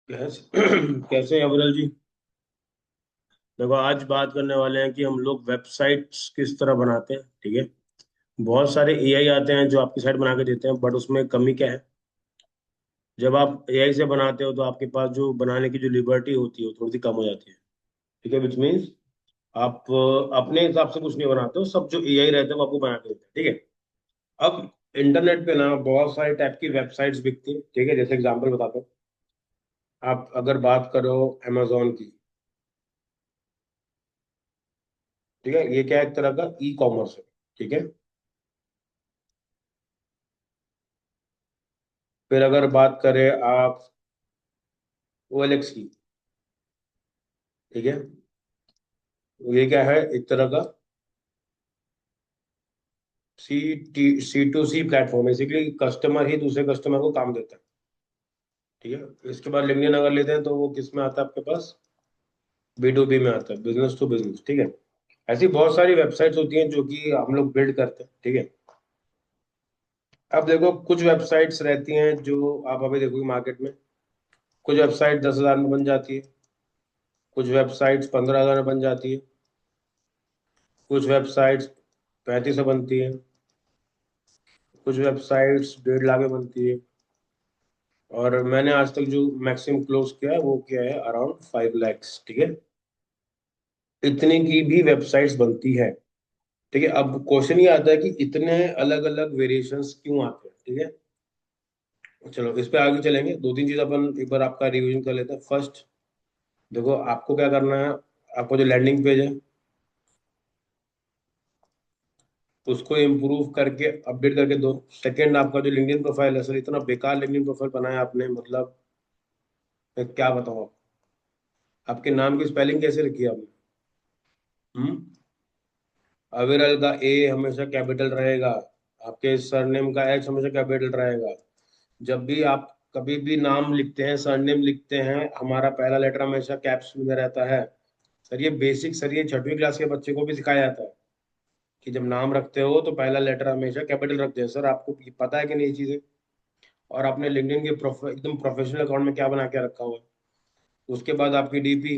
कैसे कैसे हैं अविरल जी। देखो आज बात करने वाले हैं कि हम लोग वेबसाइट्स किस तरह बनाते हैं। ठीक है। बहुत सारे एआई आते हैं जो आपकी साइट बना के देते हैं, बट उसमें कमी क्या है? जब आप एआई से बनाते हो तो आपके पास जो बनाने की जो लिबर्टी होती है वो थोड़ी सी कम हो जाती है। ठीक है, विच मीन्स आप अपने हिसाब से कुछ नहीं बनाते हो, सब जो एआई रहते हैं वो आपको बना के देते हैं। ठीक है। अब इंटरनेट पे ना बहुत सारे टाइप की वेबसाइट्स बिकती है। ठीक है, जैसे एग्जांपल बताता हूँ। आप अगर बात करो अमेजोन की। ठीक है, ये क्या है? एक तरह का ई कॉमर्स है। ठीक है। फिर अगर बात करें आप ओएलएक्स की। ठीक है। ये क्या है? एक तरह का C to C platform, basically customer ही दूसरे कस्टमर को काम देता है। ठीक है। इसके बाद लिंक्डइन अगर लेते हैं तो वो किस में आता है आपके पास? बी टू बी में आता है, बिजनेस टू बिजनेस। ठीक है। ऐसी बहुत सारी वेबसाइट्स होती हैं जो कि हम लोग बिल्ड करते हैं। ठीक है। अब देखो, कुछ वेबसाइट्स रहती हैं जो आप अभी देखोगे मार्केट में। कुछ वेबसाइट 10,000 में बन जाती है। कुछ वेबसाइट्स 15,000 में बन जाती है। कुछ वेबसाइट्स 35 में बनती है। कुछ वेबसाइट्स 1.5 लाख में बनती है। और मैंने आज तक जो मैक्सिमम क्लोज किया है वो किया है अराउंड 5 लैक्स। ठीक है। इतने की भी वेबसाइट्स बनती है। ठीक है। अब क्वेश्चन ये आता है कि इतने अलग अलग वेरिएशंस क्यों आते हैं। ठीक है। चलो इस पे आगे चलेंगे। दो तीन चीज अपन एक बार आपका रिवीजन कर लेते हैं। फर्स्ट, देखो आपको क्या करना है। आपको जो लैंडिंग पेज है उसको इम्प्रूव करके अपडेट करके दो। सेकंड, आपका जो लिंक्डइन प्रोफाइल है, सर इतना बेकार लिंक्डइन प्रोफाइल बनाया आपने, मतलब मैं क्या बताऊं आपको। आपके नाम की स्पेलिंग कैसे रखी है आपने? हम्म। अविरल का ए हमेशा कैपिटल रहेगा। आपके सरनेम का एच हमेशा कैपिटल रहेगा। जब भी आप कभी भी नाम लिखते हैं, सरनेम लिखते हैं, हमारा पहला लेटर हमेशा कैप्स में रहता है। सर ये बेसिक, सर ये 6वीं क्लास के बच्चे को भी सिखाया जाता है कि जब नाम रखते हो तो पहला लेटर हमेशा कैपिटल रखते हैं। सर आपको ये पता है कि नहीं ये चीजें? और आपने लिंक्डइन के एकदम प्रोफेशनल अकाउंट में क्या बना के रखा हुआ है? उसके बाद आपकी डीपी,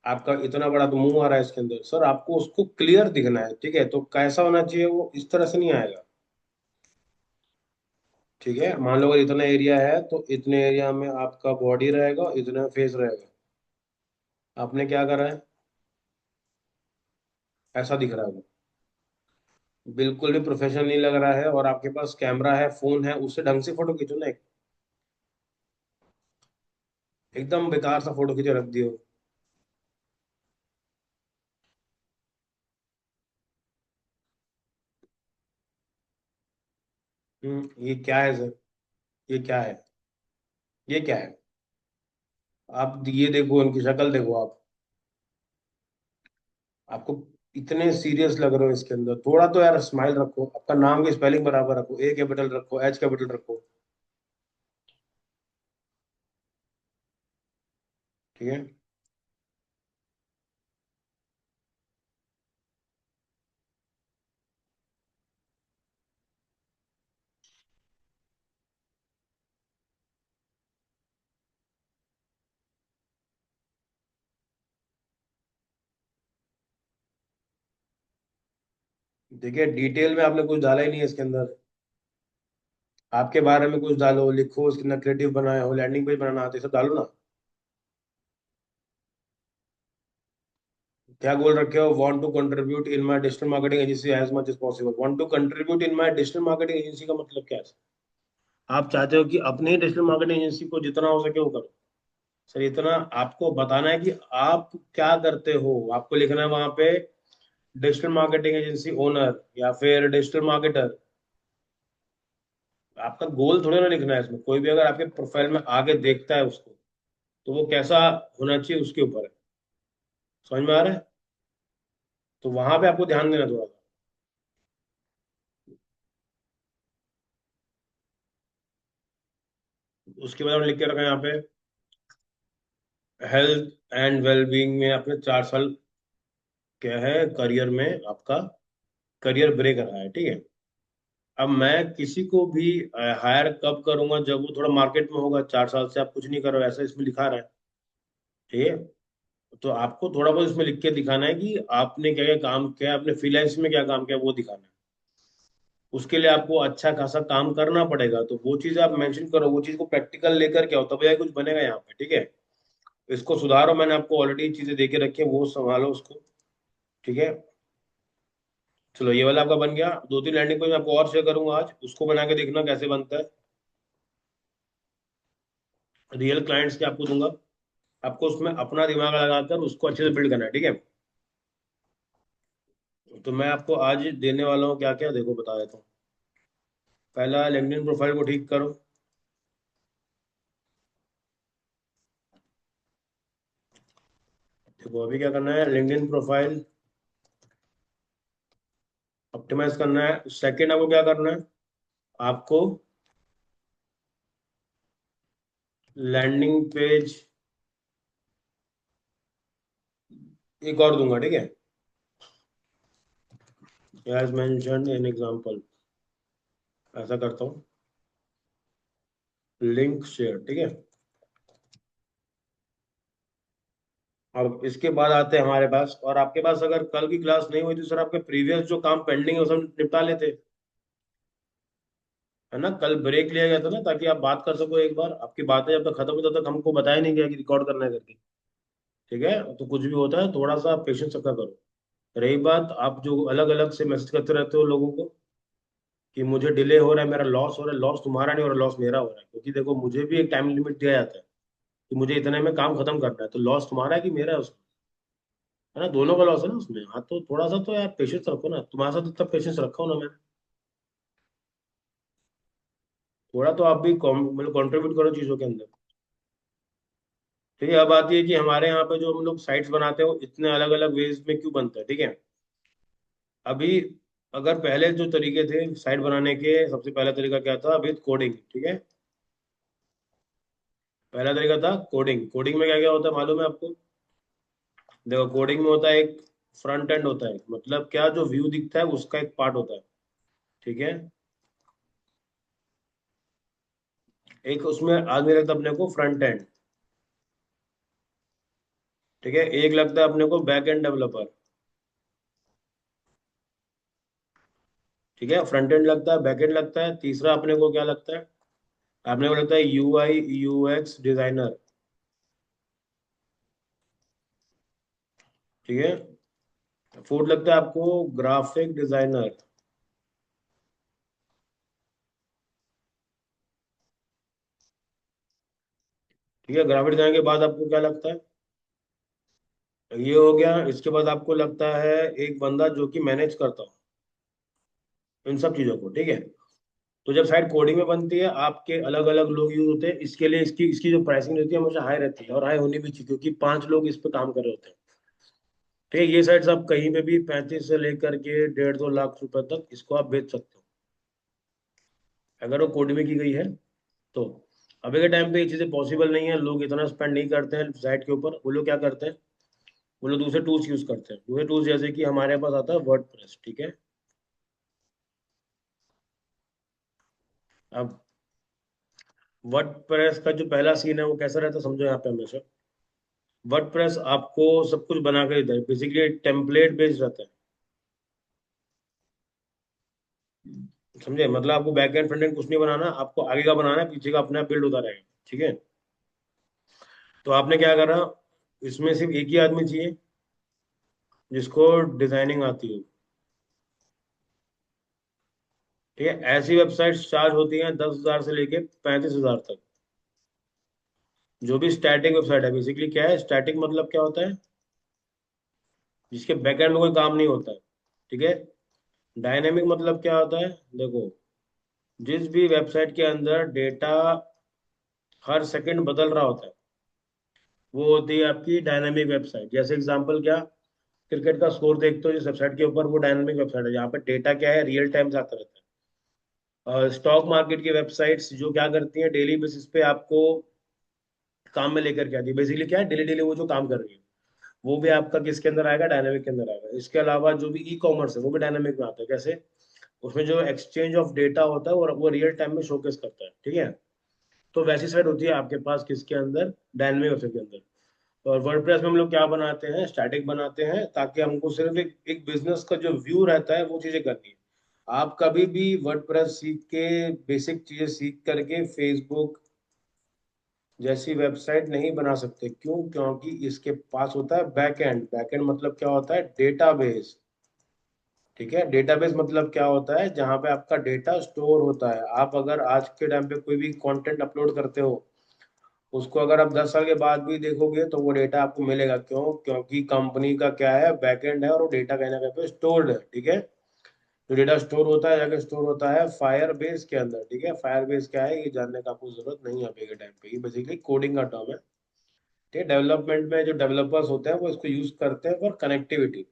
आपका इतना बड़ा तो मुंह आ रहा है इसके अंदर, सर आपको उसको क्लियर दिखना है। ठीक है, तो कैसा होना चाहिए वो? इस तरह से नहीं आएगा। ठीक है, मान लो अगर इतना एरिया है तो इतने एरिया में आपका बॉडी रहेगा, इतना फेस रहेगा। आपने क्या करा है? ऐसा दिख रहा है वो। बिल्कुल भी प्रोफेशनल नहीं लग रहा है। और आपके पास कैमरा है, फोन है, उससे ढंग से फोटो खींचो ना। एकदम बेकार सा फोटो खींचे रख दियो। ये क्या है सर? ये क्या है? ये क्या है? आप ये देखो, इनकी शक्ल देखो आप। आपको इतने सीरियस लग रहे हो इसके अंदर, थोड़ा तो यार स्माइल रखो। आपका नाम की स्पेलिंग बराबर रखो, ए कैपिटल रखो, एच कैपिटल रखो। ठीक है। देखिए, डिटेल में आपने कुछ डाला ही नहीं है इसके अंदर। आपके बारे में कुछ डालो, लिखो, उसके अंदर क्रिएटिव बनाए हो, लैंडिंग पेज बनाना आते, सब डालो ना। क्या गोल रखे हो? Want to contribute in my digital marketing agency as much as possible. Want to contribute in my digital marketing agency का मतलब क्या है? आप चाहते हो कि अपनी ही डिजिटल मार्केटिंग एजेंसी को जितना हो सके वो करो। सर इतना आपको बताना है कि आप क्या करते हो। आपको लिखना है वहां पे डिजिटल मार्केटिंग एजेंसी ओनर या फिर डिजिटल मार्केटर। आपका गोल थोड़ा ना लिखना है इसमें। कोई भी अगर आपके प्रोफाइल में आगे देखता है उसको, तो वो कैसा होना चाहिए उसके ऊपर है। समझ में आ रहा है? तो वहां पे आपको ध्यान देना थोड़ा सा। उसके बाद हमने लिख के रखा है यहाँ पे हेल्थ एंड वेलबींग में आपने 4 साल क्या है करियर में आपका करियर ब्रेक रहा है। ठीक है। अब मैं किसी को भी हायर कब करूंगा, जब वो थोड़ा मार्केट में होगा। 4 साल से आप कुछ नहीं कर रहे हो ऐसा इसमें लिखा रहा है, ठीक है। तो आपको थोड़ा बहुत इसमें लिख के दिखाना है कि आपने क्या क्या काम किया, अपने फ्रीलांस में क्या काम किया वो दिखाना है। उसके लिए आपको अच्छा खासा काम करना पड़ेगा, तो वो चीज आप मेंशन करो, वो चीज को प्रैक्टिकल लेकर के आओ, तब जाके कुछ बनेगा यहाँ पे, ठीक है। इसको सुधारो, मैंने आपको ऑलरेडी चीजें दे के रखी है, वो संभालो उसको, ठीक है। चलो ये वाला आपका बन गया। 2-3 लैंडिंग पेज मैं आपको और शेयर करूंगा आज, उसको बना के देखना कैसे बनता है। रियल क्लाइंट्स के आपको दूंगा, आपको उसमें अपना दिमाग लगाकर उसको अच्छे से बिल्ड करना है, ठीक है। तो मैं आपको आज देने वाला हूँ क्या क्या, देखो बता देता हूँ। पहला, लिंक्डइन प्रोफाइल को ठीक करो। देखो अभी क्या करना है, लिंक्डइन प्रोफाइल ऑप्टिमाइज करना है। सेकंड आपको क्या करना है, आपको लैंडिंग पेज एक और दूंगा, ठीक है। एज मेंशन्ड इन एग्जांपल, ऐसा करता हूँ, लिंक शेयर, ठीक है। अब इसके बाद आते हैं हमारे पास, और आपके पास अगर कल की क्लास नहीं हुई तो सर आपके प्रीवियस जो काम पेंडिंग है वो सब निपटा लेते, है ना। कल ब्रेक लिया गया था ना, ताकि आप बात कर सको एक बार, आपकी बातें जब तक खत्म होती तब तक हमको बताया नहीं गया कि रिकॉर्ड करना है करके, ठीक है। तो कुछ भी होता है थोड़ा सा पेशेंस रखा करो। रही बात, आप जो अलग अलग से मैसेज करते रहते हो लोगों को कि मुझे डिले हो रहा है, मेरा लॉस हो रहा है, लॉस तुम्हारा नहीं हो रहा, लॉस मेरा हो रहा है, क्योंकि देखो मुझे भी एक टाइम लिमिट दिया जाता है कि मुझे इतने में काम खत्म करना है, तो लॉस तुम्हारा है कि मेरा है उसमें, है ना। दोनों का लॉस है ना उसमें। हाँ तो थोड़ा सा तो यार पेशेंस रखो ना, तुम्हारे साथ इतना पेशेंस रखा हो ना मैंने। थोड़ा तो आप भी मतलब कंट्रीब्यूट करो चीजों के अंदर, ठीक है। अब आती है कि हमारे यहाँ पे जो हम लोग साइट्स बनाते हो इतने अलग अलग वेज में क्यों बनता है, ठीक है। अभी अगर पहले जो तरीके थे साइट बनाने के, सबसे पहला तरीका क्या था, अभी कोडिंग, ठीक है। पहला तरीका था कोडिंग। कोडिंग में क्या क्या होता है मालूम है आपको। देखो कोडिंग में होता है एक फ्रंट एंड होता है, मतलब क्या, जो व्यू दिखता है उसका एक पार्ट होता है, ठीक है। एक उसमें आदमी लगता है अपने को फ्रंट एंड, ठीक है। एक लगता है अपने को बैक एंड डेवलपर, ठीक है। फ्रंट एंड लगता है, बैक एंड लगता है, तीसरा अपने को क्या लगता है, अपने को लगता है UI UX डिजाइनर, ठीक है। फोर्थ लगता है आपको ग्राफिक डिजाइनर, ठीक है। ग्राफिक डिजाइनर के बाद आपको क्या लगता है, ये हो गया। इसके बाद आपको लगता है एक बंदा जो कि मैनेज करता हो इन सब चीजों को, ठीक है। तो जब साइट कोडिंग में बनती है, आपके अलग अलग लोग यूज होते हैं इसके लिए, इसकी इसकी जो प्राइसिंग रहती है हमेशा हाई रहती है, और हाई होनी भी चाहिए, क्योंकि 5 लोग इस पे काम कर रहे होते हैं, ठीक है। ये साइट्स आप कहीं पे भी 35 से लेकर के 150 लाख रुपए तक इसको आप बेच सकते हो, अगर वो कोडिंग में की गई है तो। अभी के टाइम पे ये चीजें पॉसिबल नहीं है, लोग इतना स्पेंड नहीं करते हैं साइट के ऊपर। वो लोग क्या करते हैं, वो लोग दूसरे टूल्स यूज करते हैं, दूसरे टूल्स जैसे कि हमारे पास आता है वर्डप्रेस, ठीक है। अब वर्डप्रेस का जो पहला सीन है वो कैसा रहता है समझो यहाँ पे हमेशा। वर्डप्रेस आपको सब कुछ बना कर देता है, बेसिकली टेम्पलेट बेस्ड रहता है, समझे। मतलब आपको बैक एंड फ्रंट एंड कुछ नहीं बनाना, आपको आगे का बनाना है, पीछे का अपने आप बिल्ड होता रहेगा, ठीक है। तो आपने क्या करा, इसमें सिर्फ एक ही आदमी चाहिए जिसको डिजाइनिंग आती है, ठीक है। ऐसी वेबसाइट्स चार्ज होती हैं 10,000 से लेके 35,000 तक, जो भी स्टैटिक वेबसाइट है। बेसिकली क्या है स्टैटिक, मतलब क्या होता है, जिसके बैकएंड में कोई काम नहीं होता है, ठीक है। डायनेमिक मतलब क्या होता है, देखो जिस भी वेबसाइट के अंदर डेटा हर सेकंड बदल रहा होता है, वो होती है आपकी डायनेमिक वेबसाइट। जैसे एग्जांपल क्या, क्रिकेट का स्कोर देखते हो जिस वेबसाइट के ऊपर, वो डायनेमिक वेबसाइट है, यहाँ पे डेटा क्या है, रियल टाइम से आता रहता है। स्टॉक मार्केट की वेबसाइट्स जो क्या करती हैं, डेली बेसिस पे आपको काम में लेकर के आती है। बेसिकली क्या है, डेली डेली वो जो काम कर रही है वो भी आपका किसके अंदर आएगा, डायनामिक के अंदर आएगा। इसके अलावा जो भी ई कॉमर्स है वो भी डायनामिक में आता है। कैसे, उसमें जो एक्सचेंज ऑफ डेटा होता है वो रियल टाइम में शोकेस करता है, ठीक है। तो वैसी साइट होती है आपके पास किसके अंदर, डायनेमिक वेबसाइट के अंदर। और वर्डप्रेस में हम लोग क्या बनाते हैं, स्टैटिक बनाते हैं, ताकि हमको सिर्फ एक बिजनेस का जो व्यू रहता है वो चीजें करनी है। आप कभी भी वर्डप्रेस सीख के, बेसिक चीजें सीख करके फेसबुक जैसी वेबसाइट नहीं बना सकते। क्यों? क्योंकि इसके पास होता है बैकएंड। बैकएंड मतलब क्या होता है? डेटाबेस। ठीक है, डेटाबेस मतलब क्या होता है? जहां पे आपका डेटा स्टोर होता है। आप अगर आज के टाइम पे कोई भी कंटेंट अपलोड करते हो, उसको अगर आप 10 साल के बाद भी देखोगे तो वो डेटा आपको मिलेगा। क्यों? क्योंकि कंपनी का क्या है, बैकएंड है, और वो डेटा कहीं ना कहीं पे स्टोर्ड है। ठीक है, तो डेटा स्टोर होता है, जाके स्टोर होता है फायर बेस के अंदर। ठीक है, फायर बेस क्या है ये जानने का आपको जरूरत नहीं है अभी के टाइम पे। ये बेसिकली कोडिंग का टर्म है। ठीक है, डेवलपमेंट में जो डेवलपर्स होते हैं वो इसको यूज करते हैं फॉर कनेक्टिविटी।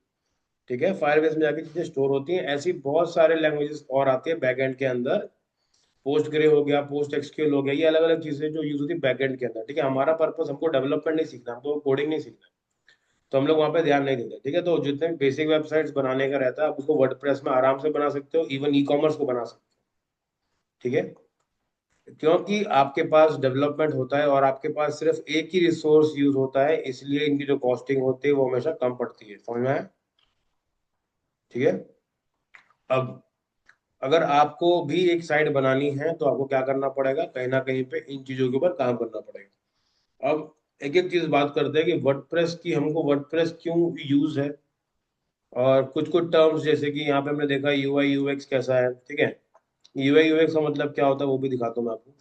ठीक है, फायर बेस में जाके चीजें स्टोर होती हैं। ऐसी बहुत सारे लैंग्वेजेस और आती है बैकएंड के अंदर। पोस्ट ग्रे हो गया, पोस्ट एक्सक्यूएल हो गया, ये अलग अलग चीजें जो यूज होती है बैकएंड के अंदर। ठीक है, हमारा पर्पस, हमको डेवलपमेंट नहीं सीखना, हमको कोडिंग नहीं सीखना, तो हम लोग वहाँ पे ध्यान नहीं देते। ठीक है, तो जितने बेसिक वेबसाइट्स बनाने का रहता है आप उसको वर्डप्रेस में आराम से बना सकते हो, इवन ई कॉमर्स को बना सकते हो। ठीक है, क्योंकि आपके पास डेवलपमेंट होता है और आपके पास सिर्फ एक ही रिसोर्स यूज होता है, इसलिए इनकी जो कॉस्टिंग होती है वो हमेशा कम पड़ती है। समझ में आया? ठीक है, अब अगर आपको भी एक साइट बनानी है तो आपको क्या करना पड़ेगा, कहीं ना कहीं पे इन चीजों के ऊपर काम करना पड़ेगा। अब एक एक चीज बात करते हैं कि वर्डप्रेस की, हमको वर्डप्रेस क्यों यूज है। और कुछ कुछ टर्म्स जैसे कि यहाँ पे हमने देखा यूआई यूएक्स कैसा है। ठीक है, यूआई यूएक्स का मतलब क्या होता है वो भी दिखाता हूँ मैं आपको।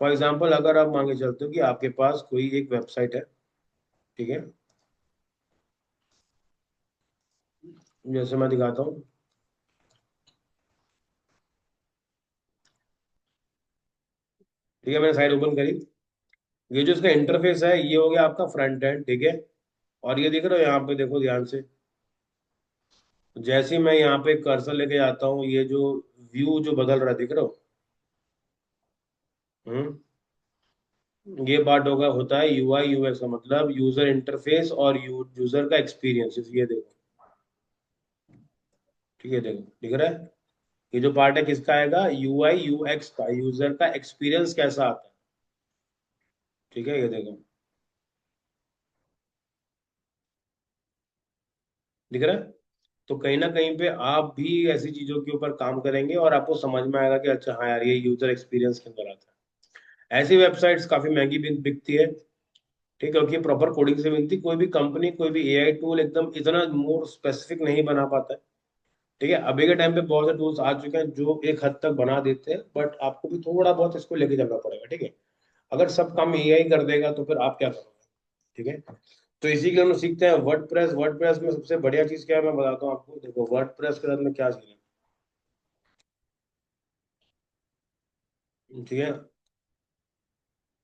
फॉर एग्जाम्पल, अगर आप मान के चलते हो कि आपके पास कोई एक वेबसाइट है। ठीक है, जैसे मैं दिखाता हूँ। ठीक है, मैंने साइट ओपन करी। ये जो इसका इंटरफेस है ये हो गया आपका फ्रंट एंड। ठीक है, और ये दिख रहा है यहाँ पे, देखो ध्यान से। जैसे ही मैं यहाँ पे कर्सर लेके जाता हूँ, ये जो व्यू जो बदल रहा है, दिख रहा हो? हम्म, ये पार्ट होगा, होता है यूआई यूएक्स का मतलब यूजर इंटरफेस और यूजर का एक्सपीरियंस। ये देखो, ठीक है, देखो दिख रहा है। ये जो पार्ट है किसका आएगा? यूआई यूएक्स का, यूजर का एक्सपीरियंस कैसा आता है। ठीक है, ये देखो दिख रहा है। तो कहीं ना कहीं पे आप भी ऐसी चीजों के ऊपर काम करेंगे और आपको समझ में आएगा कि अच्छा हाँ यार, ये यूजर एक्सपीरियंस के अंदर आता है। ऐसी वेबसाइट्स काफी महंगी बिकती है। ठीक है, क्योंकि प्रॉपर कोडिंग से मिलती। कोई भी कंपनी, कोई भी एआई टूल एकदम इतना मोर स्पेसिफिक नहीं बना पाता है। ठीक है, अभी के टाइम पे बहुत से टूल्स आ चुके हैं जो एक हद तक बना देते हैं, बट आपको भी थोड़ा बहुत इसको लेके चलना पड़ेगा। ठीक है, अगर सब काम एआई कर देगा तो फिर आप क्या करोगे? ठीक है, तो इसी के लिए हम लोग सीखते हैं वर्डप्रेस। वर्डप्रेस में सबसे बढ़िया चीज क्या है मैं बताता हूँ आपको। देखो वर्डप्रेस के साथ में क्या सीन है। ठीक है,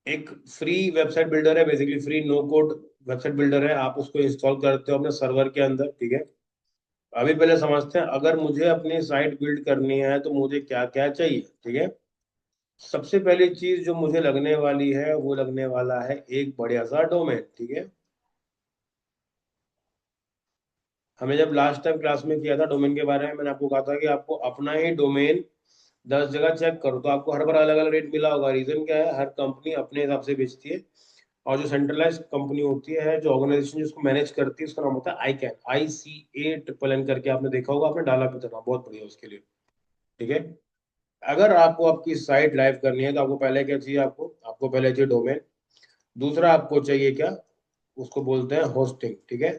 एक फ्री वेबसाइट बिल्डर है, basically free no code website builder है। आप उसको इंस्टॉल करते हो अपने सर्वर के अंदर। ठीक है, अभी पहले समझते हैं, अगर मुझे अपनी साइट बिल्ड करनी है तो मुझे क्या क्या चाहिए। ठीक है, सबसे पहली चीज जो मुझे लगने वाली है वो लगने वाला है एक बढ़िया सा डोमेन। ठीक है, हमें जब लास्ट टाइम क्लास में किया था डोमेन के बारे में, मैंने आपको कहा था कि आपको अपना ही डोमेन 10 जगह चेक करो तो आपको हर बार अलग अलग रेट मिला होगा। रीजन क्या है? हर कंपनी अपने हिसाब से बेचती है। और जो सेंट्रलाइज कंपनी होती है, जो ऑर्गेनाइजेशन जिसको मैनेज करती है, उसका नाम होता है आई कैन, ICANN करके। आपने देखा होगा, आपने डाला भी था, बहुत बढ़िया उसके लिए। ठीक है, अगर आपको आपकी साइट लाइव करनी है तो आपको पहले क्या चाहिए? आपको पहले चाहिए डोमेन। दूसरा आपको चाहिए क्या? उसको बोलते हैं होस्टिंग। ठीक है,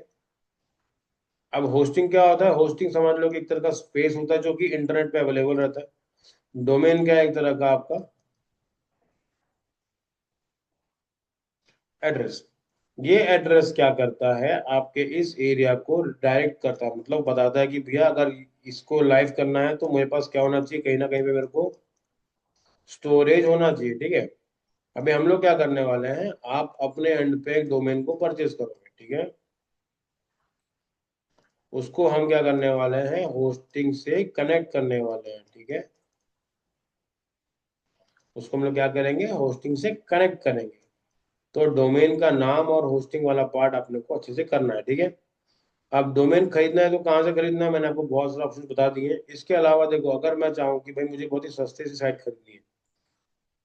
अब होस्टिंग क्या होता है? होस्टिंग समझ लो कि एक तरह का स्पेस होता है जो कि इंटरनेट पे अवेलेबल रहता है। डोमेन क्या है? एक तरह का आपका एड्रेस। ये एड्रेस क्या करता है? आपके इस एरिया को डायरेक्ट करता है, मतलब बताता है कि भैया अगर इसको लाइव करना है तो मेरे पास क्या होना चाहिए, कहीं ना कहीं पे मेरे को स्टोरेज होना चाहिए। ठीक है, अभी हम लोग क्या करने वाले हैं, आप अपने एंड पे एक डोमेन को परचेज करोगे। ठीक है, उसको हम क्या करने वाले हैं, होस्टिंग से कनेक्ट करने वाले हैं। ठीक है, उसको हम लोग क्या करेंगे, होस्टिंग से कनेक्ट करेंगे। तो डोमेन का नाम और होस्टिंग वाला पार्ट अपने को अच्छे से करना है। ठीक है, अब डोमेन खरीदना है तो कहाँ से खरीदना है, मैंने आपको बहुत सारे ऑप्शन बता दिए हैं। इसके अलावा देखो, अगर मैं चाहूँ कि भाई मुझे बहुत ही सस्ते से साइट खरीदनी है,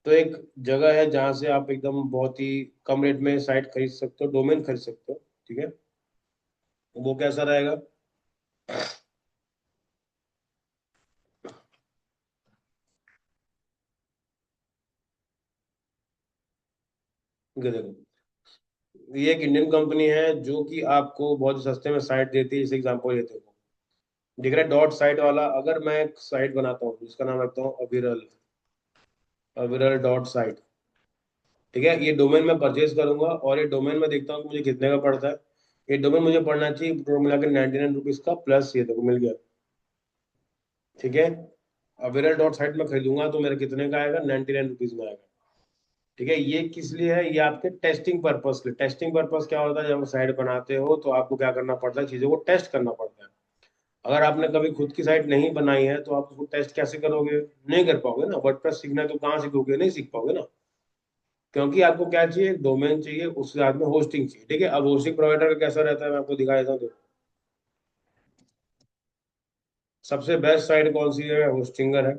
तो एक जगह है जहाँ से आप एकदम बहुत ही कम रेट में साइट खरीद सकते हो, डोमेन खरीद सकते हो। ठीक है, वो कैसा रहेगा? ये देखो, ये एक इंडियन कंपनी है जो कि आपको बहुत ही सस्ते में साइट देती है। जैसे एग्जाम्पल लेते हो, दिख रहा है डॉट साइट वाला, अगर मैं एक साइट बनाता हूँ जिसका नाम रखता हूँ अविरल, अविरल डॉट साइट। ठीक है, ये डोमेन मैं परचेज करूंगा और ये डोमेन में देखता हूँ कि मुझे कितने का पड़ता है। ये डोमेन मुझे पड़ना चाहिए टोटल मिला के 99 रुपीज का, प्लस ये देखो मिल गया। ठीक है, अविरल डॉट साइट में खरीदूंगा तो मेरे कितने का आएगा, 99 रुपीज में आएगा। ठीक है, ये किस लिए है, ये आपके टेस्टिंग पर्पस के लिए। टेस्टिंग पर्पस क्या होता है, जब साइट बनाते हो तो आपको क्या करना पड़ता है, चीजों को टेस्ट करना पड़ता है। अगर आपने कभी खुद की साइट नहीं बनाई है तो आप उसको टेस्ट कैसे करोगे, नहीं कर पाओगे ना। वर्डप्रेस सीखना है तो कहाँ सीखोगे, नहीं सीख पाओगे ना। क्योंकि आपको क्या चाहिए, एक डोमेन चाहिए, उसके साथ में होस्टिंग चाहिए। ठीक है, अब होस्टिंग प्रोवाइडर का कैसा रहता है मैं आपको दिखा देता हूँ। देखो, सबसे बेस्ट साइट कौन सी है, होस्टिंगर है।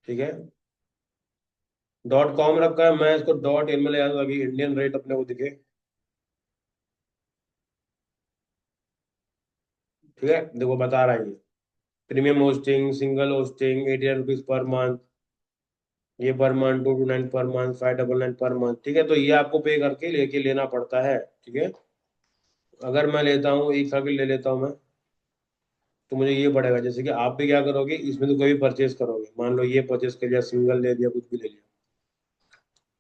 ठीक है, डॉट कॉम रखा है, मैं इसको डॉट इन में ले आता ताकि इंडियन रेट अपने को दिखे। ठीक है, देखो बता रहा है ये, premium hosting, single hosting 89 rupees per month, ये per month 229 per month, 599 per month. ठीक है, तो ये आपको पे करके लेके लेना पड़ता है। ठीक है, अगर मैं लेता हूँ एक साल के लिए ले लेता हूँ मैं, तो मुझे ये पड़ेगा। जैसे कि आप भी क्या करोगे, इसमें तो कोई भी परचेज करोगे, मान लो ये परचेज कर लिया, सिंगल ले लिया, कुछ भी ले लिया।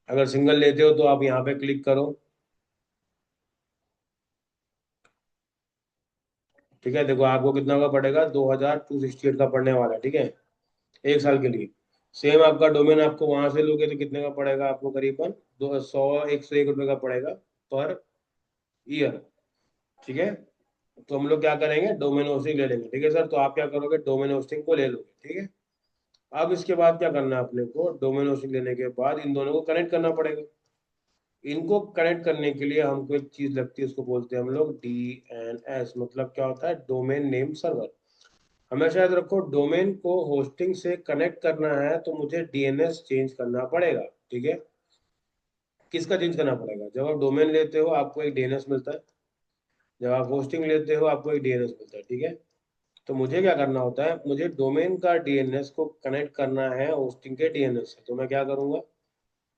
अगर सिंगल लेते हो तो आप यहाँ पे क्लिक करो। ठीक है, देखो आपको कितना का पड़ेगा, 2268 का पड़ने वाला है। ठीक है, एक साल के लिए। सेम आपका डोमेन आपको वहां से लोगे तो कितने का पड़ेगा आपको, करीबन 101 रुपये का पड़ेगा पर ईयर। ठीक है, तो हम लोग क्या करेंगे, डोमेन होस्टिंग ले लेंगे। ठीक है सर, तो आप क्या करोगे, डोमेन होस्टिंग को ले लोगे। ठीक है, अब इसके बाद क्या करना है अपने को, डोमेन होस्टिंग लेने के बाद इन दोनों को कनेक्ट करना पड़ेगा। इनको कनेक्ट करने के लिए हमको एक चीज लगती है, उसको बोलते हैं हम लोग DNS। मतलब क्या होता है, डोमेन नेम सर्वर। हमेशा याद रखो, डोमेन को होस्टिंग से कनेक्ट करना है तो मुझे DNS चेंज करना पड़ेगा। ठीक है, किसका चेंज करना पड़ेगा, जब आप डोमेन लेते हो आपको एक DNS मिलता है, जब आप होस्टिंग लेते हो आपको एक DNS मिलता है। ठीक है, तो मुझे क्या करना होता है, मुझे डोमेन का DNS को कनेक्ट करना है होस्टिंग के DNS से। तो मैं क्या करूंगा,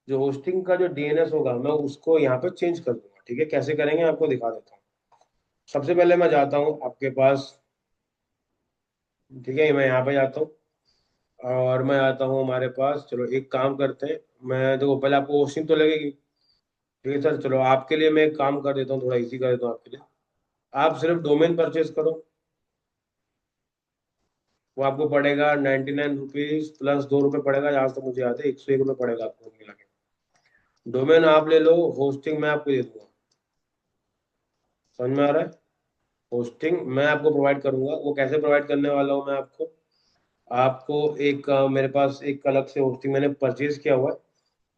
जो होस्टिंग का जो DNS होगा मैं उसको यहाँ पे चेंज कर दूंगा। ठीक है, कैसे करेंगे आपको दिखा देता हूँ। सबसे पहले मैं जाता हूँ आपके पास। ठीक है, मैं यहाँ पे जाता हूँ और मैं आता हूँ हमारे पास। चलो एक काम करते हैं, मैं देखो पहले आपको होस्टिंग तो लगेगी। ठीक है सर, चलो आपके लिए मैं एक काम कर देता हूँ, थोड़ा इजी कर देता हूँ आपके लिए। आप सिर्फ डोमेन परचेज करो, वो आपको पड़ेगा 99 रुपीज प्लस 2 रुपये पड़ेगा, जहाँ तक मुझे याद है 101 रुपये पड़ेगा आपको मिला के। डोमेन आप ले लो, होस्टिंग मैं आपको दे दूंगा। समझ में आ रहा है? होस्टिंग मैं आपको प्रोवाइड करूंगा। वो कैसे प्रोवाइड करने वाला हूँ मैं आपको, आपको एक मेरे पास एक अलग से होस्टिंग मैंने परचेज किया हुआ है।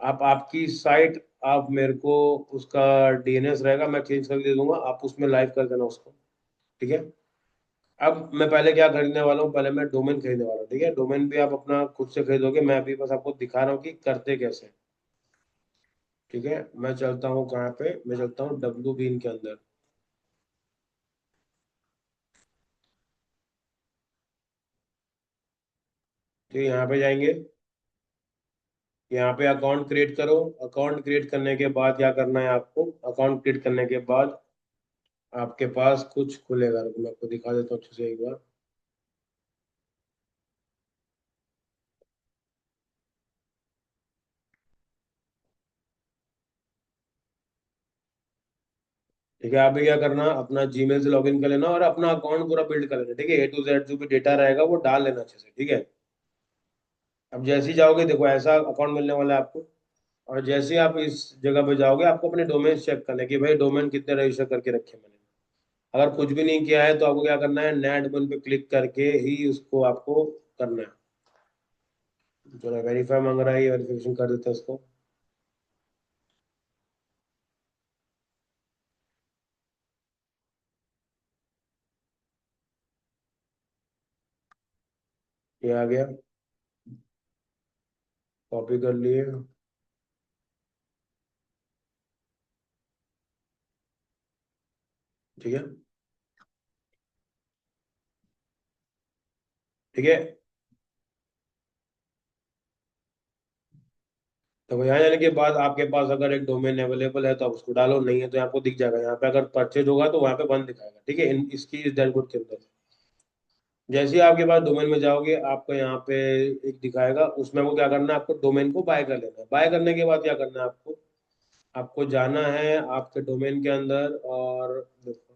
आप आपकी साइट, आप मेरे को उसका DNS रहेगा, मैं चेंज करके दे दूंगा, आप उसमें लाइव कर देना उसको। ठीक है, अब मैं पहले क्या खरीदने वाला हूँ, पहले मैं डोमेन खरीदने वाला हूँ। ठीक है, डोमेन भी आप अपना खुद से खरीदोगे, मैं अभी बस आपको दिखा रहा हूँ कि करते कैसे हैं। ठीक है, मैं चलता हूँ कहाँ पे, मैं चलता हूँ WBin के अंदर। ठीक है, यहाँ पे जाएंगे, यहाँ पे अकाउंट क्रिएट करो। अकाउंट क्रिएट करने के बाद क्या करना है आपको, अकाउंट क्रिएट करने के बाद आपके पास कुछ खुलेगा। रुको मैं आपको दिखा देता हूँ अच्छे से एक बार। ठीक है, आप भी क्या करना, अपना Gmail से लॉगिन कर लेना और अपना अकाउंट पूरा बिल्ड कर लेना। ठीक है, A to Z जो भी डेटा रहेगा वो डाल लेना अच्छे से। ठीक है, अब जैसे ही जाओगे देखो ऐसा अकाउंट मिलने वाला है आपको। और जैसे ही आप इस जगह पे जाओगे आपको अपने डोमेन चेक करना है कि भाई डोमेन कितने रजिस्टर करके रखे मैंने। अगर कुछ भी नहीं किया है तो आपको क्या करना है, नया डोमेन पे क्लिक करके ही उसको आपको करना है। चलो वेरीफाई मांग रहा है, ये वेरिफिकेशन कर देते हैं इसको। ये आ गया, कॉपी कर लिए। ठीक है। ठीक है, तो यहाँ जाने के बाद आपके पास अगर एक डोमेन अवेलेबल है तो आप उसको डालो, नहीं है तो आपको दिख जाएगा यहाँ पे, अगर परचेज होगा तो वहाँ पे वन दिखाएगा। ठीक है, इसकी इस डैशबोर्ड के अंदर जैसे ही आपके पास डोमेन में जाओगे, आपको यहाँ पे एक दिखाएगा, उसमें आपको क्या करना है, आपको डोमेन को बाय कर लेना है। बाय करने के बाद क्या करना है आपको, आपको जाना है आपके डोमेन के अंदर, और देखो,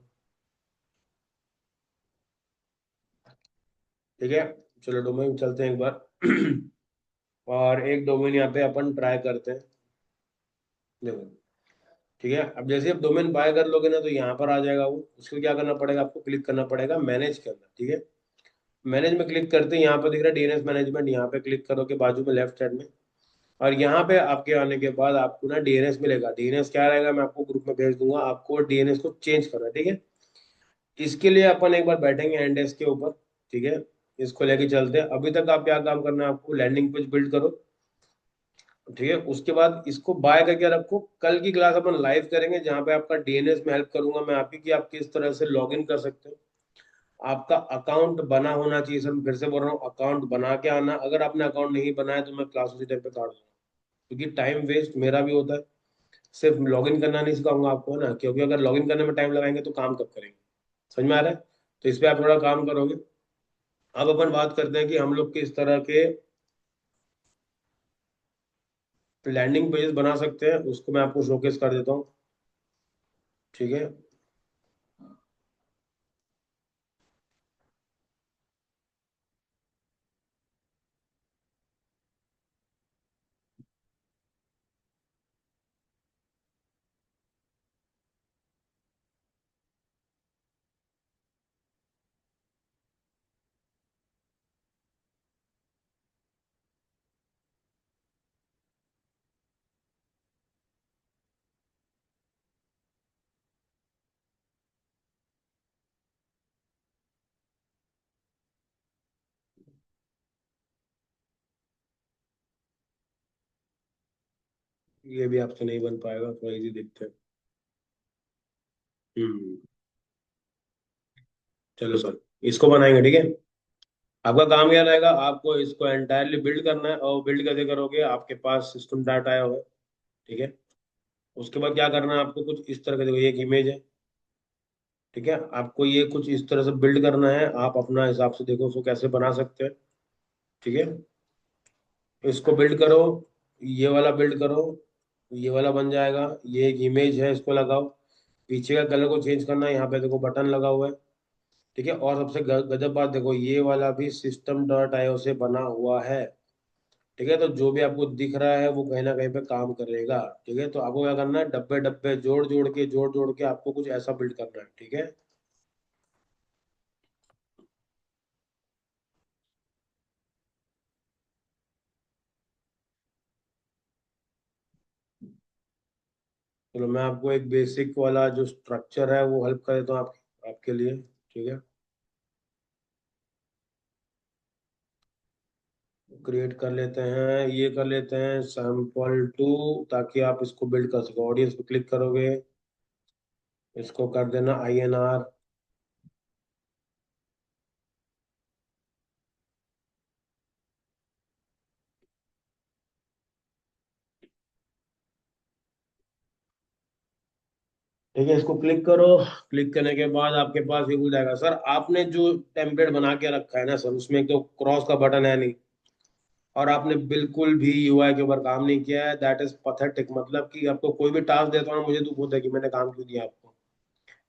ठीक है, चलो डोमेन चलते हैं एक बार। और एक डोमेन यहाँ पे अपन ट्राई करते हैं। देखो, ठीक है, अब जैसे आप डोमेन बाय कर लोगे ना, तो यहाँ पर आ जाएगा वो, उसको क्या करना पड़ेगा, आपको क्लिक करना पड़ेगा मैनेज के अंदर। ठीक है, मैनेज में क्लिक करते हैं, यहाँ पर दिख रहा है डीएनएस मैनेजमेंट, यहाँ पे क्लिक करोगे बाजू में लेफ्ट साइड में, और यहाँ पे आपके आने के बाद आपको ना डीएनएस मिलेगा। डीएनएस क्या रहेगा, मैं आपको ग्रुप में भेज दूंगा, आपको डीएनएस को चेंज करना है। ठीक है, इसके लिए अपन एक बार बैठेंगे एंडेस के ऊपर। ठीक है, इसको लेके चलते हैं। अभी तक आप क्या काम करना है, आपको लैंडिंग पेज बिल्ड करो। ठीक है, उसके बाद इसको बाय करके रखो। कल की क्लास अपन लाइव करेंगे, जहाँ पे आपका डीएनएस में हेल्प करूंगा मैं आपकी, कि आप किस तरह से लॉग इन कर सकते हो। आपका अकाउंट बना होना चाहिए सर, मैं फिर से बोल रहा हूँ, अकाउंट बना के आना। अगर आपने अकाउंट नहीं बनाया तो मैं क्लास उसी टाइम पे काट दूंगा, क्योंकि टाइम वेस्ट मेरा भी होता है। सिर्फ लॉगिन करना नहीं सिखाऊंगा आपको, है ना, क्योंकि अगर लॉगिन करने में टाइम लगाएंगे तो काम कब करेंगे। समझ में आ रहा है, तो इस पे आप थोड़ा काम करोगे। अब अपन बात करते हैं कि हम लोग किस तरह के लैंडिंग पेजेस बना सकते हैं, उसको मैं आपको शोकेस कर देता हूँ। ठीक है, ये भी आपसे नहीं बन पाएगा, थोड़ा इजी देखते हैं। हम्म, चलो सर, इसको बनाएंगे। ठीक है, आपका काम क्या रहेगा, आपको इसको एंटायरली बिल्ड करना है, और बिल्ड कैसे करोगे, आपके पास सिस्टम डाटा आया हुआ है। ठीक है, उसके बाद क्या करना है आपको, कुछ इस तरह का, देखो ये एक इमेज है। ठीक है, आपको ये कुछ इस तरह से बिल्ड करना है, आप अपना हिसाब से देखो उसको कैसे बना सकते हैं। ठीक है, इसको बिल्ड करो, ये वाला बिल्ड करो, ये वाला बन जाएगा। ये एक इमेज है, इसको लगाओ। पीछे का कलर को चेंज करना है, यहाँ पे देखो बटन लगा हुआ है। ठीक है, और सबसे गजब बात देखो, ये वाला भी सिस्टम डॉट आईओ से बना हुआ है। ठीक है, तो जो भी आपको दिख रहा है वो कहीं ना कहीं पे काम करेगा। ठीक है, तो आपको क्या करना है, डब्बे डब्बे जोड़ जोड़ के आपको कुछ ऐसा बिल्ड करना है। ठीक है, चलो मैं आपको एक बेसिक वाला जो स्ट्रक्चर है वो हेल्प कर देता हूँ आपके लिए। ठीक है, क्रिएट कर लेते हैं, ये कर लेते हैं सैम्पल टू, ताकि आप इसको बिल्ड कर सको। ऑडियंस पे क्लिक करोगे, इसको कर देना INR। ठीक है, इसको क्लिक करो। क्लिक करने के बाद आपके पास ये खुल जाएगा। सर आपने जो टेम्पलेट बना के रखा है ना सर, उसमें एक तो क्रॉस का बटन है नहीं, और आपने बिल्कुल भी यूआई के ऊपर काम नहीं किया है। That is pathetic. मतलब कि आपको कोई भी टास्क देता हूँ ना, मुझे दुख होता है कि मैंने काम क्यों दिया आपको।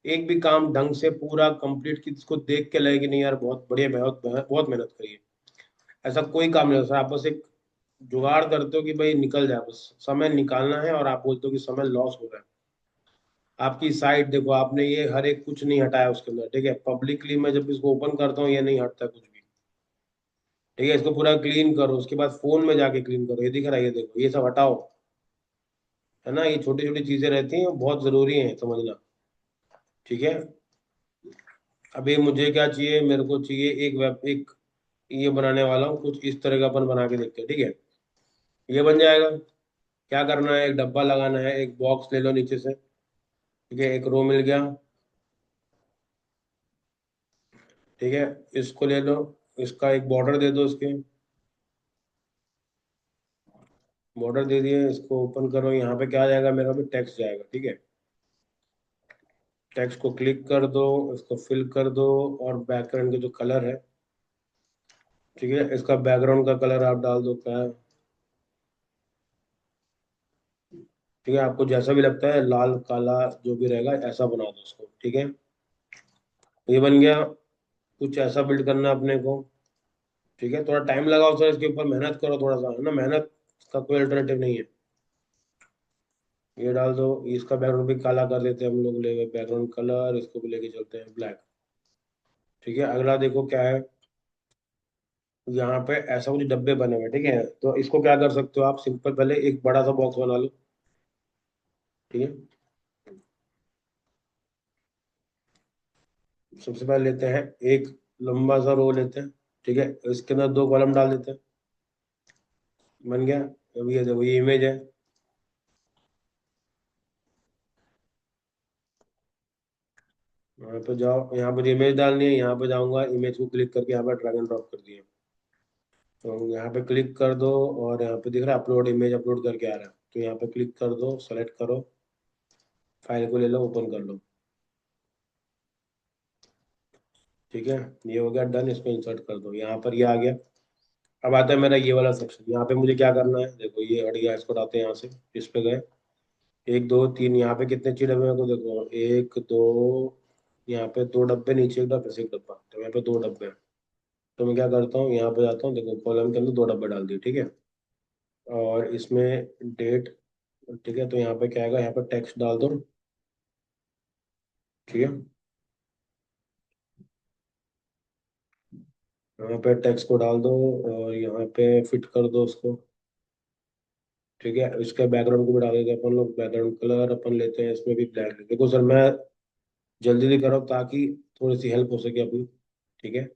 एक भी काम ढंग से पूरा कंप्लीट की इसको देख के लगे कि नहीं यार बहुत बढ़िया, बहुत बहुत मेहनत करी है, ऐसा कोई काम नहीं होता। आप बस एक जुगाड़ करते हो कि भाई निकल जाए, बस समय निकालना है, और आप बोलते हो कि समय लॉस हो रहा है। आपकी साइट देखो, आपने ये हर एक कुछ नहीं हटाया उसके अंदर। ठीक है, पब्लिकली मैं जब इसको ओपन करता हूँ ये नहीं हटता कुछ भी। ठीक है, इसको पूरा क्लीन करो, उसके बाद फोन में जाके क्लीन करो। ये दिख रहा है, ये देखो, ये सब हटाओ। है ना, ये छोटी छोटी चीजें रहती हैं, बहुत जरूरी है समझना। ठीक है, अभी मुझे क्या चाहिए, मेरे को चाहिए एक वेब, एक ये बनाने वाला हूँ, कुछ इस तरह का अपन बना के देखते हैं, ठीक है। ये बन जाएगा। क्या करना है, एक डब्बा लगाना है, एक बॉक्स ले लो नीचे से, ठीक है, एक रो मिल गया, ठीक है। इसको ले लो, इसका एक बॉर्डर दे दो इसके, बॉर्डर दे दिए, इसको ओपन करो, यहाँ पे क्या आ जाएगा मेरा भी टेक्स्ट जाएगा, ठीक है। टेक्स्ट को क्लिक कर दो, इसको फिल कर दो, और बैकग्राउंड के जो कलर है, ठीक है, इसका बैकग्राउंड का कलर आप डाल दो क्या है, ठीक है, आपको जैसा भी लगता है, लाल काला जो भी रहेगा ऐसा बना दो उसको, ठीक है। ये बन गया। कुछ ऐसा बिल्ड करना है अपने को, ठीक है, थोड़ा टाइम लगाओ सर, इसके ऊपर मेहनत करो थोड़ा सा, है ना, मेहनत का कोई अल्टरनेटिव नहीं है। ये डाल दो, इसका बैकग्राउंड भी काला कर देते हैं हम लोग, ले बैकग्राउंड कलर, इसको भी लेके चलते हैं ब्लैक, ठीक है। अगला देखो क्या है, यहाँ पे ऐसा कुछ डब्बे बने हुए हैं, ठीक है, तो इसको क्या कर सकते हो आप, सिंपल पहले एक बड़ा सा बॉक्स बना लो, ठीक है। सबसे पहले लेते हैं एक लंबा सा रो लेते हैं, ठीक है, इसके अंदर दो कॉलम डाल देते हैं, बन गया। अब ये देखो, ये इमेज है, यहाँ पे जाओ, यहाँ पे इमेज डालनी है, यहाँ पे जाऊंगा, इमेज को क्लिक करके यहाँ पे ड्रैग एंड ड्रॉप कर दिया, तो यहाँ पे क्लिक कर दो, और यहाँ पे दिख रहा है अपलोड, इमेज अपलोड करके आ रहा है, तो यहाँ पे क्लिक कर दो, सेलेक्ट करो, फाइल को ले लो, ओपन कर लो, ठीक है। ये हो गया डन, इसको इंसर्ट कर दो, यहाँ पर ये आ गया। अब आता है मेरा ये वाला सेक्शन, यहाँ पे मुझे क्या करना है, देखो ये हट गया, इसको उठाते हैं यहाँ से, इस पे गए, एक दो तीन, यहाँ पे कितने चाहिए डब्बे मेरे को, देखो एक दो, यहाँ पे दो डब्बे, नीचे एक डब्बा, एक डब्बा, तो यहाँ पे दो डब्बे हैं। तो मैं क्या करता हूँ, यहाँ पे जाता हूँ, देखो कॉलम के अंदर दो डब्बे डाल दिए, ठीक है। और इसमें डेट, ठीक है, तो यहाँ पे क्या आएगा, यहाँ पे टेक्स्ट डाल दो, ठीक है। यहाँ पे टेक्स्ट को डाल दो, और यहाँ पे फिट कर दो उसको, ठीक है। इसके बैकग्राउंड को भी डाल देते हैं अपन लोग, बैकग्राउंड कलर अपन लेते हैं इसमें भी ब्लैक, देखो सर मैं जल्दी जल्दी कर रहा हूँ ताकि थोड़ी सी हेल्प हो सके अपनी, ठीक है।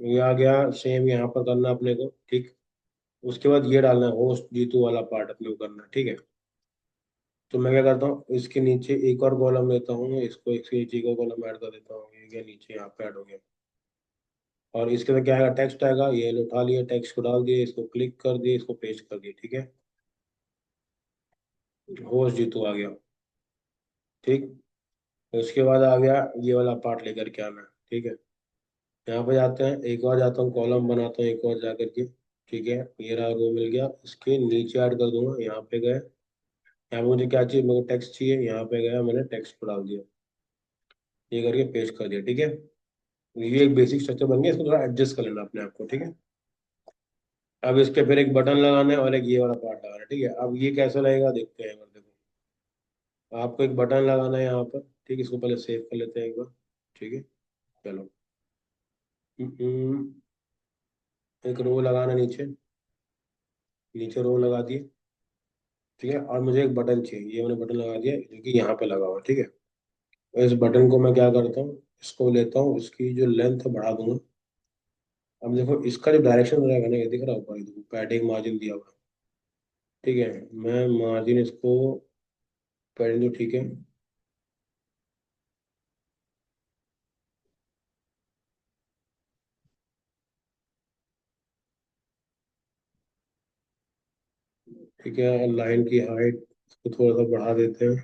ये आ गया, सेम यहाँ पर करना अपने को, ठीक। उसके बाद ये डालना है, होस्ट जीतू वाला पार्ट अपने को करना है, ठीक है। तो मैं क्या करता हूँ, इसके नीचे एक और कॉलम लेता हूँ, इसको इसके नीचे एक और कॉलम ऐड कर देता हूँ, ये गया नीचे, यहाँ पे ऐड हो गया। और इसके अंदर क्या आएगा, टेक्स्ट आएगा, ये लो उठा लिया, टेक्स्ट को डाल दिए, इसको क्लिक कर दिए, इसको पेस्ट कर दिए, ठीक है। होस्ट जीतू आ गया, ठीक। उसके बाद आ गया ये वाला पार्ट लेकर के आना है, ठीक है। यहाँ पे जाते हैं, एक और जाता हूँ, कॉलम बनाता हूँ एक और जाकर के, ठीक है। ये रहा, रो मिल गया, इसके नीचे ऐड कर दूंगा, यहाँ पे गए, यहाँ पे मुझे क्या चाहिए, मेरे को टेक्स्ट चाहिए, यहाँ पे गया, मैंने टेक्स्ट को डाल दिया, ये करके पेस्ट कर दिया, ठीक है। ये एक बेसिक स्ट्रक्चर बन गया, इसको थोड़ा एडजस्ट कर लेना अपने आप को, ठीक है। अब इसके फिर एक बटन लगाना है, और एक ये वाला पार्ट लगाना है, ठीक है। अब ये कैसे लगेगा देखते हैं, एक बार देखो, आपको एक बटन लगाना है यहाँ पर, ठीक है, इसको पहले सेव कर लेते हैं एक बार, ठीक है। चलो, एक रो लगाना नीचे, नीचे रो लगा दिए, ठीक है। और मुझे एक बटन चाहिए, ये मैंने बटन लगा दिया जो कि यहाँ पे लगा हुआ है, ठीक है। और इस बटन को मैं क्या करता हूँ, इसको लेता हूँ, इसकी जो लेंथ है बढ़ा दूंगा। अब देखो इसका जो डायरेक्शन रहेगा ना, ये दिख रहा होगा, ये देखो पैडिंग मार्जिन दिया हुआ है, ठीक है। मैं मार्जिन इसको पैडिंग जो, ठीक है, ठीक है, लाइन की हाइट इसको थोड़ा सा बढ़ा देते हैं,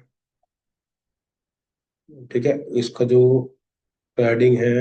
ठीक है। इसका जो पैडिंग है,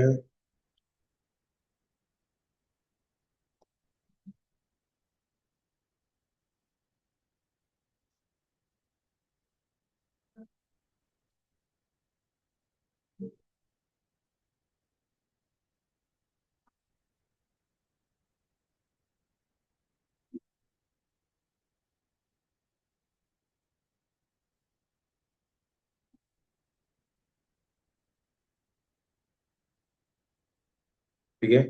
ठीक है,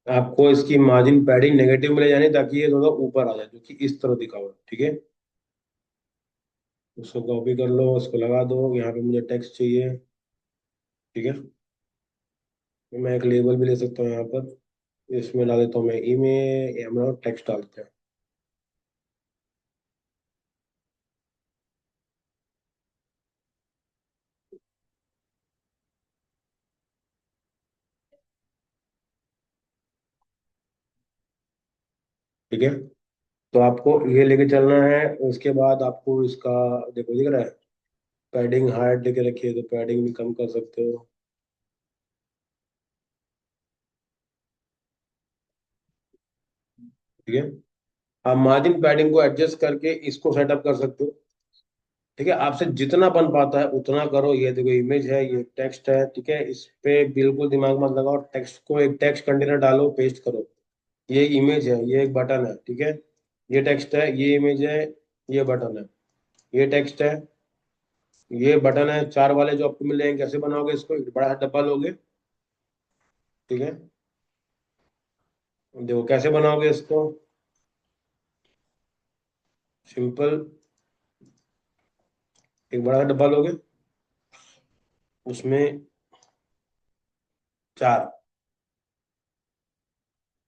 आपको इसकी मार्जिन पैडिंग नेगेटिव में ले जानी है, ताकि ये थोड़ा ऊपर आ जाए, जो कि इस तरह दिखा हुआ है, ठीक है। उसको कॉपी कर लो, उसको लगा दो, यहाँ पे मुझे टेक्स्ट चाहिए, ठीक है। मैं एक लेबल भी ले सकता हूँ यहाँ पर, इसमें डाल देता हूँ मैं ईमेल, हम लोग टेक्स्ट डालते हैं। ठीक है, तो आपको ये लेके चलना है। उसके बाद आपको इसका, देखो दिख रहा है, पैडिंग हार्ड लेके रखिए, तो पैडिंग भी कम कर सकते हो। ठीक है, आप मार्जिन पैडिंग को एडजस्ट करके इसको सेटअप कर सकते हो। ठीक है, आपसे जितना बन पाता है उतना करो। ये देखो इमेज है, ये टेक्स्ट है, ठीक है, इस पे बिल्कुल दिमाग मत लगाओ। टेक्स्ट को एक टेक्स्ट कंटेनर डालो, पेस्ट करो। ये इमेज है, ये एक बटन है, ठीक है, ये टेक्स्ट है, ये इमेज है, ये बटन है, ये टेक्स्ट है, ये बटन है। चार वाले जो आपको मिल जाएंगे, कैसे बनाओगे इसको, एक बड़ा सा डब्बा लोगे। ठीक है, देखो कैसे बनाओगे इसको। सिंपल, एक बड़ा सा डब्बा लोगे, उसमें चार,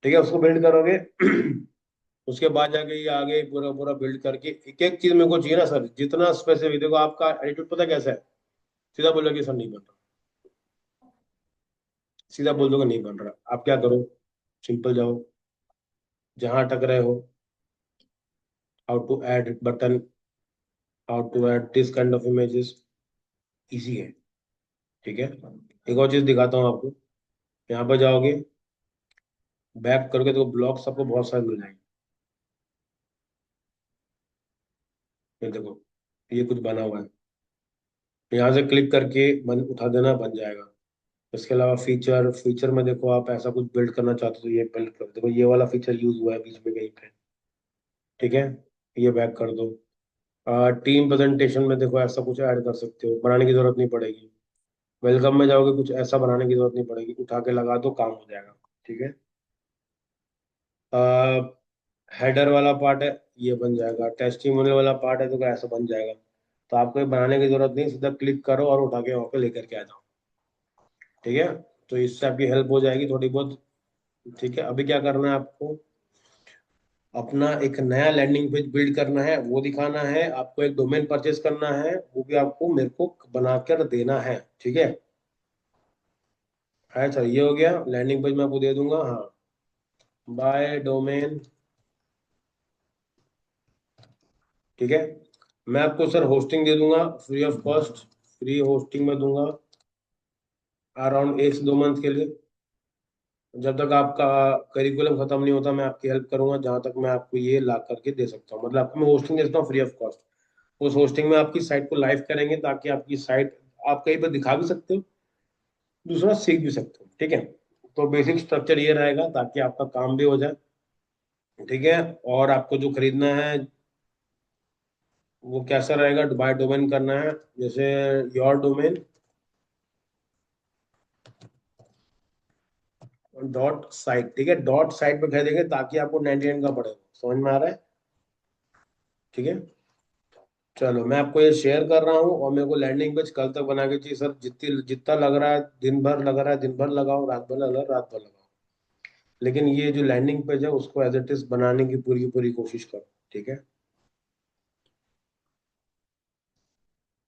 ठीक है, उसको बिल्ड करोगे। उसके बाद जाके ये आगे पूरा पूरा बिल्ड करके एक एक चीज मेरे को चाहिए ना सर, जितना स्पेसिफिक। देखो आपका एटीट्यूड पता कैसा है, सीधा बोलोगे सर नहीं बन रहा, सीधा बोल दोगे नहीं बन रहा। आप क्या करो, सिंपल जाओ, जहां अटक रहे हो, how to add button, how to add this kind of images, easy है। ठीक है, एक और चीज दिखाता हूँ आपको। यहाँ पर जाओगे, बैक करोगे तो ब्लॉक्स आपको बहुत सारे मिल जाएंगे। ये देखो, ये कुछ बना हुआ है, यहाँ से क्लिक करके बन उठा देना, बन जाएगा। इसके अलावा फीचर, फीचर में देखो आप ऐसा कुछ बिल्ड करना चाहते हो तो ये बिल्ड कर, देखो ये वाला फीचर यूज हुआ है बीच में कहीं पे। ठीक है, ये बैक कर दो। टीम प्रेजेंटेशन में देखो ऐसा कुछ ऐड कर सकते हो, बनाने की जरूरत नहीं पड़ेगी। वेलकम में जाओगे, कुछ ऐसा बनाने की जरूरत नहीं पड़ेगी, उठा के लगा दो, काम हो जाएगा। ठीक है, हेडर वाला पार्ट है, ये बन जाएगा। टेस्टिमोनियल वाला पार्ट है तो ऐसा बन जाएगा। तो आपको ये बनाने की जरूरत नहीं, सीधा क्लिक करो और उठा के वहाँ पे लेकर के आ जाओ। ठीक है, तो इससे आपकी हेल्प हो जाएगी थोड़ी बहुत। ठीक है, अभी क्या करना है आपको, अपना एक नया लैंडिंग पेज बिल्ड करना है, वो दिखाना है आपको। एक डोमेन परचेज करना है, वो भी आपको मेरे को बनाकर देना है। ठीक है, सर ये हो गया, लैंडिंग पेज मैं आपको दे दूंगा। हाँ, बाय डोमेन। ठीक है, मैं आपको सर होस्टिंग दे दूंगा free of cost. Free hosting में दूंगा अराउंड 1 से 2 मंथ के लिए। जब तक आपका करिकुलम खत्म नहीं होता मैं आपकी हेल्प करूंगा, जहां तक मैं आपको ये ला करके दे सकता हूँ। मतलब आपको मैं होस्टिंग देता हूँ फ्री ऑफ कॉस्ट। उस होस्टिंग में आपकी साइट को लाइव करेंगे, ताकि आपकी साइट आप कहीं पर दिखा भी सकते हो, दूसरा सीख भी सकते हो। ठीक है, तो बेसिक स्ट्रक्चर ये रहेगा, ताकि आपका काम भी हो जाए। ठीक है, और आपको जो खरीदना है वो कैसा रहेगा, बाय डोमेन करना है, जैसे योर डोमेन डॉट साइट। ठीक है, डॉट साइट पे कह देंगे ताकि आपको 99 का पड़ेगा। समझ में आ रहा है? ठीक है, चलो मैं आपको ये शेयर कर रहा हूँ। और मेरे को लैंडिंग पेज कल तक बना के चाहिए सर। जितनी जितना लग रहा है दिन भर लग रहा है, दिन भर लगाओ, रात भर लग रहा है, रात भर लगाओ। लेकिन ये जो लैंडिंग पेज है उसको एज इट इज बनाने की पूरी पूरी कोशिश करो। ठीक है,